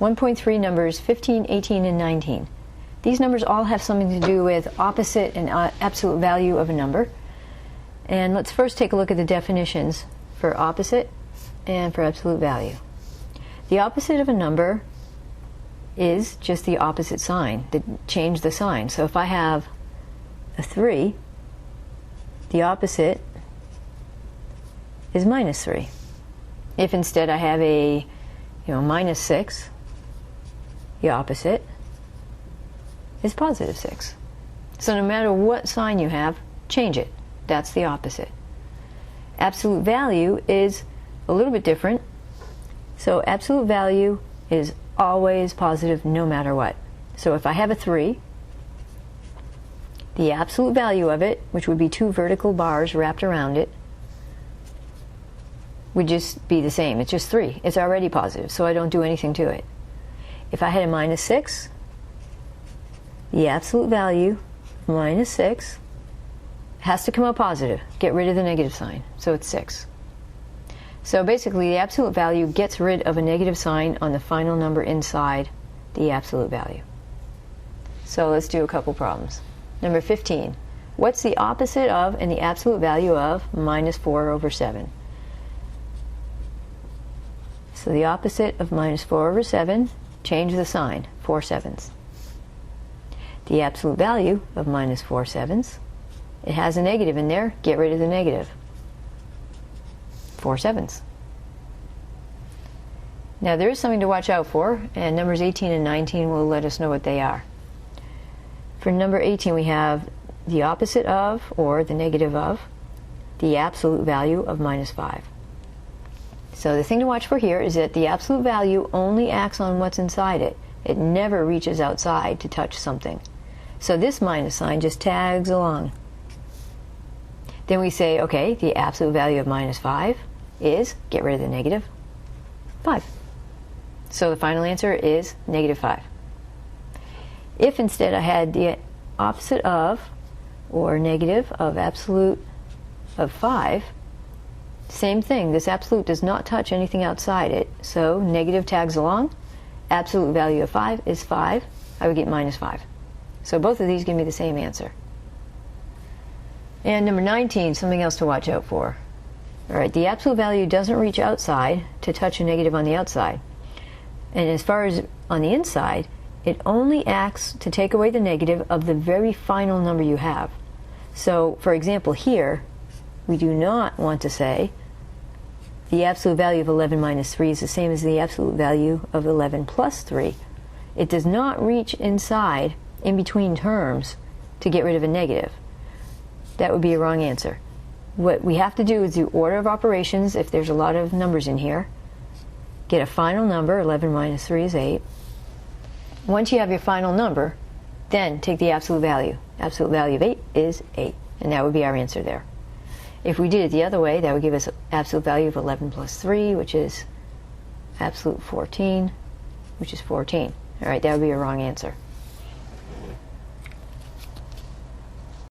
1.3 numbers 15, 18, and 19. These numbers all have something to do with opposite and absolute value of a number. And let's first take a look at the definitions for opposite and for absolute value. The opposite of a number is just the opposite sign, change the sign. So if I have a 3, the opposite is minus 3. If instead I have a minus 6, the opposite is positive 6. So no matter what sign you have, change it. That's the opposite. Absolute value is a little bit different. So absolute value is always positive no matter what. So if I have a 3, the absolute value of it, which would be 2 vertical bars wrapped around it, would just be the same. It's just 3. It's already positive, so I don't do anything to it. If I had a minus 6, the absolute value of minus 6 has to come out positive. Get rid of the negative sign, so it's 6. So basically, the absolute value gets rid of a negative sign on the final number inside the absolute value. So let's do a couple problems. Number 15. What's the opposite of and the absolute value of minus 4 over 7? So the opposite of minus 4 over 7, change the sign, 4 sevenths. The absolute value of minus 4 sevenths, it has a negative in there, get rid of the negative. 4 sevenths. Now there is something to watch out for, and numbers 18 and 19 will let us know what they are. For number 18 we have the opposite of, or the negative of, the absolute value of minus 5. So the thing to watch for here is that the absolute value only acts on what's inside it. It never reaches outside to touch something. So this minus sign just tags along. Then we say, okay, the absolute value of minus 5 is, get rid of the negative, 5. So the final answer is negative 5. If instead I had the opposite of, or negative of absolute of 5, same thing, this absolute does not touch anything outside it, so negative tags along, absolute value of 5 is 5, I would get minus 5. So both of these give me the same answer. And number 19, something else to watch out for. Alright, the absolute value doesn't reach outside to touch a negative on the outside. And as far as on the inside, it only acts to take away the negative of the very final number you have. So, for example, here, we do not want to say the absolute value of 11 minus 3 is the same as the absolute value of 11 plus 3. It does not reach inside, in between terms, to get rid of a negative. That would be a wrong answer. What we have to do is do order of operations if there's a lot of numbers in here. Get a final number, 11 minus 3 is 8. Once you have your final number, then take the absolute value. Absolute value of 8 is 8, and that would be our answer there. If we did it the other way, that would give us absolute value of 11 plus 3, which is absolute 14, which is 14. All right, that would be a wrong answer.